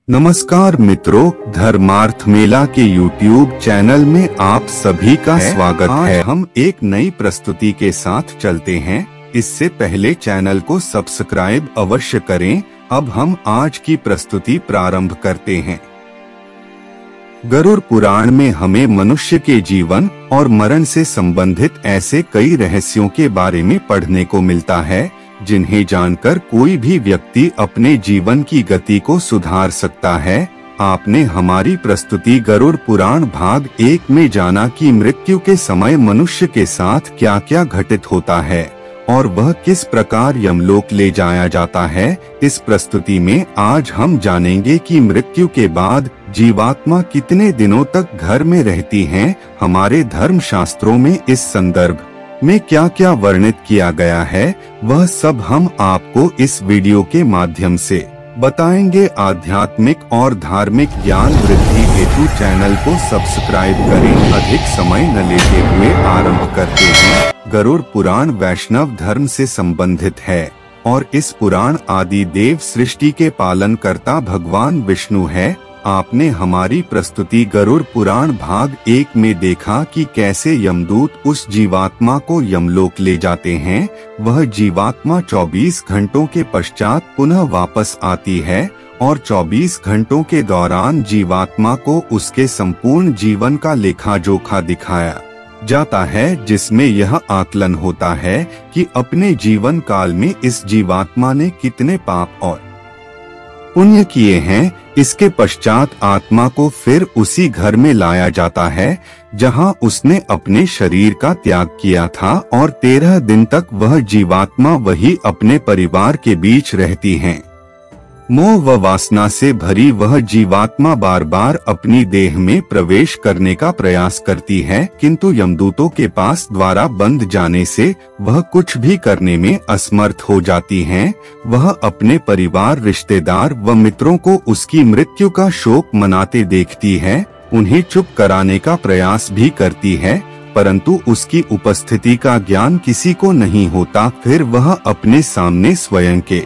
नमस्कार मित्रों, धर्मार्थ मेला के YouTube चैनल में आप सभी का स्वागत है। हम एक नई प्रस्तुति के साथ चलते हैं। इससे पहले चैनल को सब्सक्राइब अवश्य करें। अब हम आज की प्रस्तुति प्रारंभ करते हैं। गरुड़ पुराण में हमें मनुष्य के जीवन और मरण से संबंधित ऐसे कई रहस्यों के बारे में पढ़ने को मिलता है जिन्हें जानकर कोई भी व्यक्ति अपने जीवन की गति को सुधार सकता है। आपने हमारी प्रस्तुति गरुड़ पुराण भाग 1 में जाना कि मृत्यु के समय मनुष्य के साथ क्या क्या घटित होता है और वह किस प्रकार यमलोक ले जाया जाता है। इस प्रस्तुति में आज हम जानेंगे कि मृत्यु के बाद जीवात्मा कितने दिनों तक घर में रहती हैं। हमारे धर्म शास्त्रों में इस संदर्भ में क्या क्या वर्णित किया गया है, वह सब हम आपको इस वीडियो के माध्यम से बताएंगे। आध्यात्मिक और धार्मिक ज्ञान वृद्धि हेतु चैनल को सब्सक्राइब करें। अधिक समय न लेते हुए आरंभ करते हैं। गरुड़ पुराण वैष्णव धर्म से संबंधित है और इस पुराण आदि देव सृष्टि के पालन करता भगवान विष्णु है। आपने हमारी प्रस्तुति गरुड़ पुराण भाग 1 में देखा कि कैसे यमदूत उस जीवात्मा को यमलोक ले जाते हैं। वह जीवात्मा 24 घंटों के पश्चात पुनः वापस आती है और 24 घंटों के दौरान जीवात्मा को उसके संपूर्ण जीवन का लेखा जोखा दिखाया जाता है, जिसमें यह आकलन होता है कि अपने जीवन काल में इस जीवात्मा ने कितने पाप और पुण्य किए हैं। इसके पश्चात आत्मा को फिर उसी घर में लाया जाता है जहां उसने अपने शरीर का त्याग किया था और 13 दिन तक वह जीवात्मा वही अपने परिवार के बीच रहती है। मोह व वासना से भरी वह जीवात्मा बार बार अपनी देह में प्रवेश करने का प्रयास करती है, किंतु यमदूतों के पास द्वारा बंद जाने से वह कुछ भी करने में असमर्थ हो जाती है। वह अपने परिवार, रिश्तेदार व मित्रों को उसकी मृत्यु का शोक मनाते देखती है, उन्हें चुप कराने का प्रयास भी करती है, परंतु उसकी उपस्थिति का ज्ञान किसी को नहीं होता। फिर वह अपने सामने स्वयं के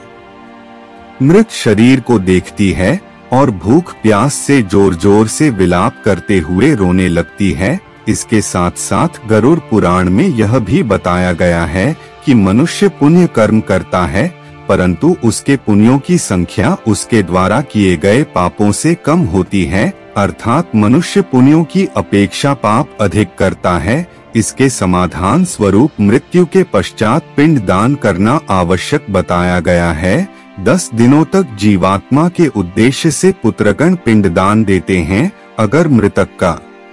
मृत शरीर को देखती है और भूख प्यास से जोर जोर से विलाप करते हुए रोने लगती है। इसके साथ साथ गरुड़ पुराण में यह भी बताया गया है कि मनुष्य पुण्य कर्म करता है, परंतु उसके पुण्यों की संख्या उसके द्वारा किए गए पापों से कम होती है, अर्थात मनुष्य पुण्यों की अपेक्षा पाप अधिक करता है। इसके समाधान स्वरूप मृत्यु के पश्चात पिंड दान करना आवश्यक बताया गया है। 10 दिनों तक जीवात्मा के उद्देश्य से पुत्रगण पिंडदान देते हैं। अगर मृतक का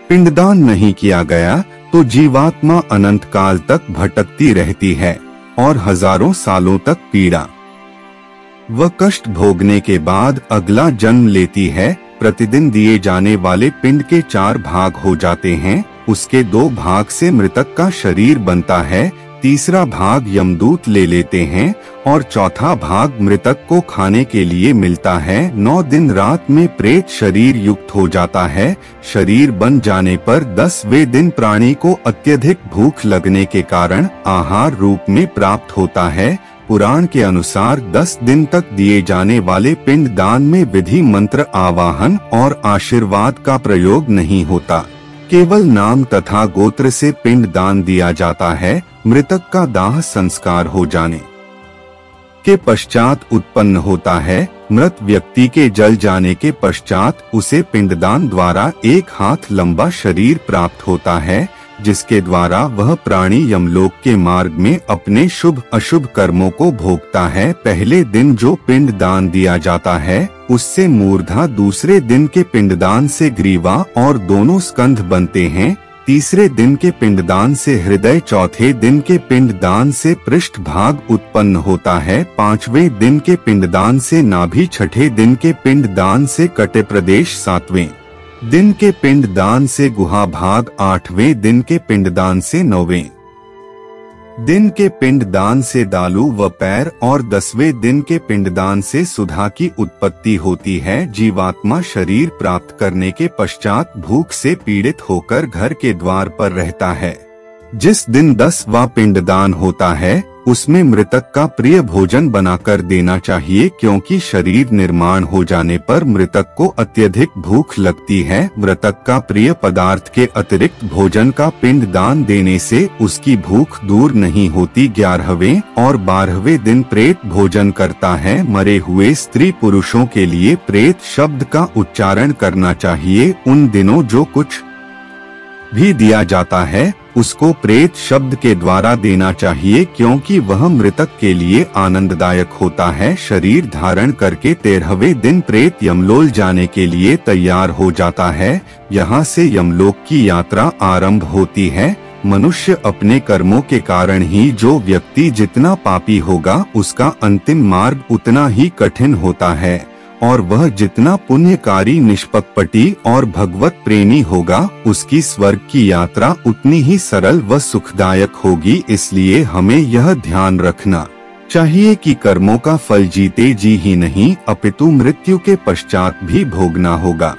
पिंडदान नहीं किया गया तो जीवात्मा अनंत काल तक भटकती रहती है और हजारों सालों तक पीड़ा व कष्ट भोगने के बाद अगला जन्म लेती है। प्रतिदिन दिए जाने वाले पिंड के 4 भाग हो जाते हैं। उसके 2 भाग से मृतक का शरीर बनता है, तीसरा भाग यमदूत ले लेते हैं और चौथा भाग मृतक को खाने के लिए मिलता है। 9 दिन रात में प्रेत शरीर युक्त हो जाता है। शरीर बन जाने पर 10वें दिन प्राणी को अत्यधिक भूख लगने के कारण आहार रूप में प्राप्त होता है। पुराण के अनुसार 10 दिन तक दिए जाने वाले पिंड दान में विधि मंत्र, आवाहन और आशीर्वाद का प्रयोग नहीं होता, केवल नाम तथा गोत्र से पिंड दान दिया जाता है। मृतक का दाह संस्कार हो जाने के पश्चात उत्पन्न होता है। मृत व्यक्ति के जल जाने के पश्चात उसे पिंडदान द्वारा 1 हाथ लंबा शरीर प्राप्त होता है, जिसके द्वारा वह प्राणी यमलोक के मार्ग में अपने शुभ अशुभ कर्मों को भोगता है। पहले दिन जो पिंड दान दिया जाता है उससे मूर्धा, दूसरे दिन के पिंडदान से ग्रीवा और दोनों स्कंध बनते हैं, तीसरे दिन के पिंडदान से हृदय, चौथे दिन के पिंडदान से पृष्ठ भाग उत्पन्न होता है, 5वें दिन के पिंडदान से नाभि, 6ठे दिन के पिंडदान से कटे प्रदेश, 7वें दिन के पिंडदान से गुहा भाग, 8वें दिन के पिंडदान से 9वें दिन के पिंडदान से दालू व पैर और 10वें दिन के पिंडदान से सुधा की उत्पत्ति होती है। जीवात्मा शरीर प्राप्त करने के पश्चात भूख से पीड़ित होकर घर के द्वार पर रहता है। जिस दिन 10वां पिंडदान होता है उसमें मृतक का प्रिय भोजन बनाकर देना चाहिए, क्योंकि शरीर निर्माण हो जाने पर मृतक को अत्यधिक भूख लगती है। मृतक का प्रिय पदार्थ के अतिरिक्त भोजन का पिंड दान देने से उसकी भूख दूर नहीं होती। 11वें और 12वें दिन प्रेत भोजन करता है। मरे हुए स्त्री पुरुषों के लिए प्रेत शब्द का उच्चारण करना चाहिए। उन दिनों जो कुछ भी दिया जाता है उसको प्रेत शब्द के द्वारा देना चाहिए, क्योंकि वह मृतक के लिए आनंददायक होता है। शरीर धारण करके 13वें दिन प्रेत यमलोक जाने के लिए तैयार हो जाता है। यहाँ से यमलोक की यात्रा आरंभ होती है। मनुष्य अपने कर्मों के कारण ही, जो व्यक्ति जितना पापी होगा उसका अंतिम मार्ग उतना ही कठिन होता है, और वह जितना पुण्यकारी, निष्पक्षपाती और भगवत प्रेमी होगा उसकी स्वर्ग की यात्रा उतनी ही सरल व सुखदायक होगी। इसलिए हमें यह ध्यान रखना चाहिए कि कर्मों का फल जीते जी ही नहीं अपितु मृत्यु के पश्चात भी भोगना होगा।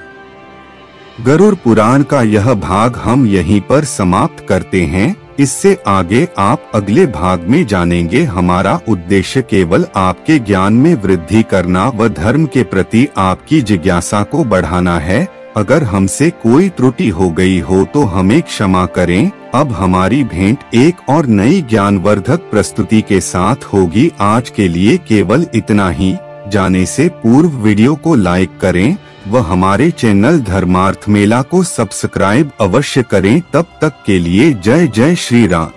गरुड़ पुराण का यह भाग हम यहीं पर समाप्त करते हैं। इससे आगे आप अगले भाग में जानेंगे। हमारा उद्देश्य केवल आपके ज्ञान में वृद्धि करना व धर्म के प्रति आपकी जिज्ञासा को बढ़ाना है। अगर हमसे कोई त्रुटि हो गई हो तो हमें क्षमा करें। अब हमारी भेंट एक और नई ज्ञानवर्धक प्रस्तुति के साथ होगी। आज के लिए केवल इतना ही। जाने से पूर्व वीडियो को लाइक करें व हमारे चैनल धर्मार्थ मेला को सब्सक्राइब अवश्य करें। तब तक के लिए जय जय श्री राम।